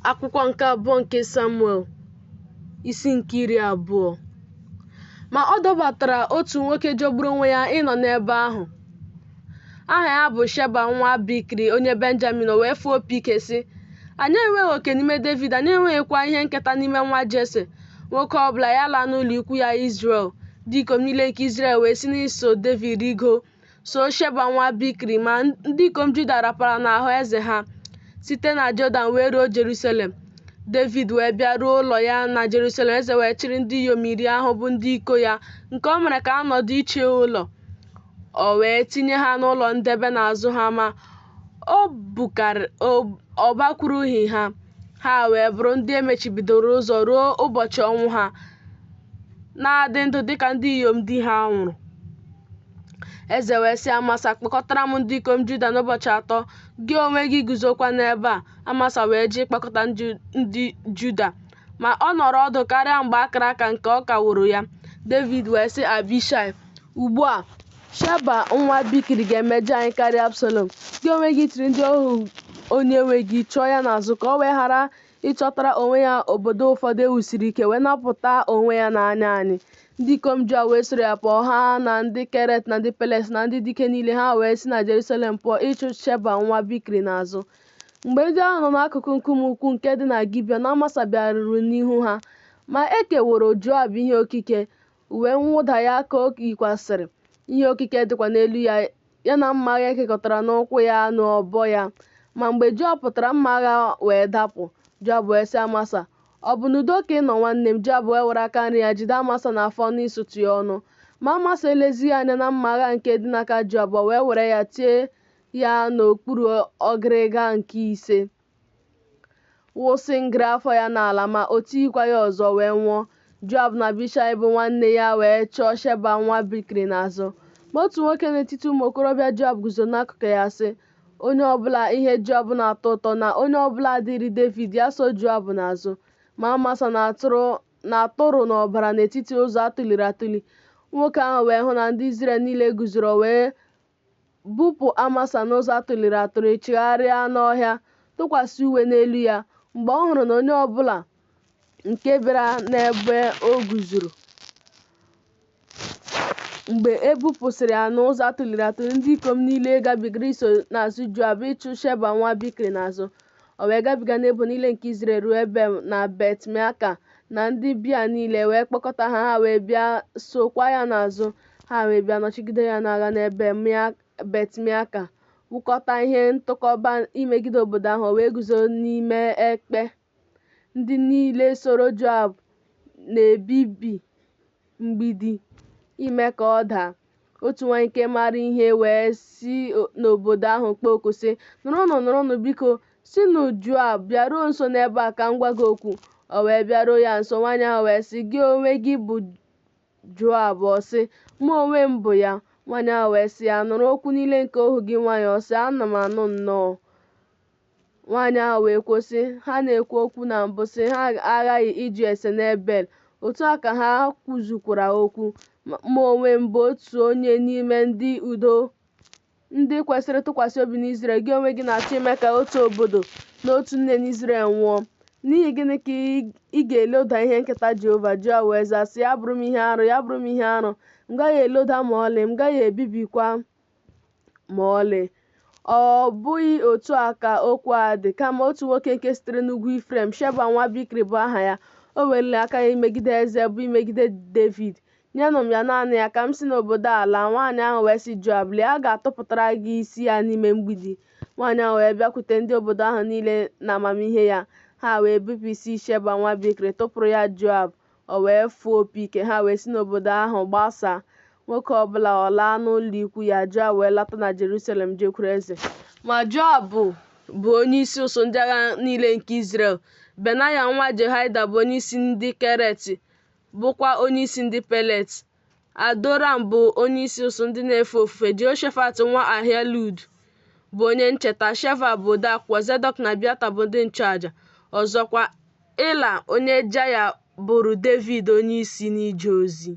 akwụkwọ nke abụọ nke Samuel isi nke 20. Ma ọ dọbatara otu nwoke jọgburu onwe ya ịnọ n'ebe ahụ. Aha ya bụ Sheba nwa Bikri onye Benjamin. O wee fụọ opi ike sị, anyị enweghị oke n'ime David, anyị enweghịkwa ihe nketa n'ime nwa Jese. Nwoke ọbụla ya laa n'ụlọ ikwu ya Izrel. Ndị ikom niile nke Izrel wee si n'iso David rigo so Sheba nwa Bikri, ma ndị ikom Juda rapara n'ahụ eze ha site na Jọdan wee ruo Jerusalem. David wee bịa ruo ụlọ ya na Jerusalem. Eze wee chịrị ndị inyom 10 ahụ bụ ndị iko ya, nke o mere ka ha nọdụ iche ụlọ. O wee tinye ha n'ụlọ ndebe n'azụ ha, ma ọ bakwurughị ha. Ha wee bụrụ ndị emechibidoro ụzọ ruo ụbọchị ọnwụ ha, na-adị ndụ dịka ndị inyom di ha nwụrụ. Eze wee sị Amasa, kpọkọtara m ndị ikom Juda n'ụbọchị 3, gị onwe gị guzokwa n'ebe a. Amasa wee jee kpọkọta ndị Juda, ma ọ nọrọ ọdụ karịa mgbe akara aka nke ọ kaworo ya. David wee sị Abishai, ugbu a Sheba nwa Bikri ga-emejọ anyị karịa Absalom. Gị onwe gị tiri ndị ohu onye nwe gị chụọ ya n'azụ, ka o wee ghara ịchọtara onwe ya obodo ụfọdụ e wusiri ike wee napụta onwe ya n'anya anyị. Ndị ikom Juda wee soro ya pụọ, ha na ndị Keret na ndị Pelet na ndị dike niile. Ha wee si na Jerusalem pụọ ịchụ Sheba nwa Bikri n'azụ. Mgbe ndị ahụ nọ n'akụkụ nkume ukwu nke dị na Gibiọn, Amasa bịaruru n'ihu ha, ma e keworo Joab ihe okike, uwe mwụda ya ka o yikwasịrị. Ihe okike dịkwa n'elu ya, ya na mma agha ekekọtara n'ụkwụ ya na ọbọ ya. Ma mgbe Joab pụtara, mma agha wee dapụ. Joab wee sị Amasa, ọ bụ n'udo ka ị nọ nwanne m? Joab wee were aka nri ya jide Amasa n'afọ n'ịsụtụ ya ọnụ. Ma Amasa elezighị anya na mma agha nke dị n'aka Joab, wee were ya tie ya n'okpuru ọgịrịga nke 5, wụsị ngịrị afọ ya n'ala, ma o tighịkwa ya ọzọ wee nwụọ. Joab na Abishai bụ nwanne ya wee chọọ Sheba nwa Bikri n'azụ. Ma otu nwoke n'etiti ụmụ okorobịa Joab guzo n'akụkụ ya sị, onye ọbụla ihe Joab na-atọ ụtọ na onye ọbụla dịrị David ya so Joab n'azụ. Ma Amasa na-atụrụ n'ọbara n'etiti ụzọ atụliri atụli. Nwoke ahụ wee hụ na ndị Izrel niile guzoro, wee bupụ Amasa n'ụzọ atụliri atụli, chigharịa n'ọhịa, tụkwasị uwe n'elu ya. Mgbe ọ hụrụ na onye ọbụla nke bịara n'ebe o guzoro, mgbe e bupụsịrị ya n'ụzọ atụliri atụli, ndị ikom niile gabigara iso n'azụ Joab ịchụ Sheba nwa Bikri n'azụ. O wee gabiga n'ebo niile nke Izrel ruo ebe na Bet-Maaka, na ndị Bịa niile wee kpọkọta ha. Ha wee bịa sokwa ya n'azụ. Ha wee bịa nọchigide ya n'agha n'ebe Bet-Maaka, wụkọta ihe ntụkọba imegide obodo ahụ. O wee guzo n'ime ekpe. Ndị niile soro Joab na-ebibi mgbidi ime ka ọ daa. Otu nwaanyị nke maara ihe wee si n'obodo ahụ kpọọ oku sị, nụrụnụ biko, sinụ Joab bịaruo nso n'ebe a ka m gwa gị okwu. O wee bịaruo ya nso. Nwaanyị ahụ wee sị, gị onwe gị bụ Joab? Ọ sị, mụ onwe m bụ ya. Nwaanyị ahụ wee sị ya, nụrụ okwu niile nke ohu gị nwaanyị. Ọ sị, ana m anụ nnọọ. Nwaanyị ahụ wee kwuo sị, ha na-ekwu okwu na mbụ sị ha aghaghị ịjụ ese n'Ebel. Otu a ka ha kwuzukwara okwu. Mụ onwe m bụ otu onye n'ime ndị udo, ndị kwesịrị ntụkwasị obi n'Izrel. Gị onwe gị na-achọ ime ka otu obodo na otu nne n'Izrel nwụọ. N'ihi gịnị ka ị ga-eloda ihe nketa Jehova? Joab wee zaa sị, ya bụrụ m ihe arụ, ya bụrụ m ihe arụ. M gaghị eloda ma ọlị, m gaghị ebibikwa ma ọlị. Ọ bụghị otu a ka okwu a dị, kama otu nwoke nke sitere n'ugwu Ifrem, Sheba nwa Bikri bụ aha ya, o weliri aka ya imegide eze, bụ imegide David. Nyenụ m ya naanị ya ka m si n'obodo a laa. Nwaanyị ahụ wee sị Joab, lee, a ga-atụpụtara gị isi ya n'ime mgbidi. Nwaanyị ahụ wee bịakwute ndị obodo ahụ niile na amamihe ya. Ha wee bupụ isi Sheba nwa Bikri, tụpụrụ ya Joab. O wee fụọ opi ike. Ha wee si n'obodo ahụ gbasaa. Nwoke ọbụla ọ laa n'ụlọ ikwu ya. Joab wee lata na Jerusalem jekwuru eze. Ma Joab bụ onyeisi ụsụ ndị agha niile nke Izrel. Benaya nwa Jehoiada bụ onyeisi ndị Keret, bụkwa onyeisi ndị Pelet. Adoram bụ onyeisi ụsụ ndị na-efe ofufe. Jehoshafat nwa Ahilud bụ onye ncheta. Sheva bụ odeakwụkwọ. Zedọk na Abiata bụ ndị nchụaja. Ọzọkwa, Ela onye Jaya bụrụ David onyeisi n'ije ozi.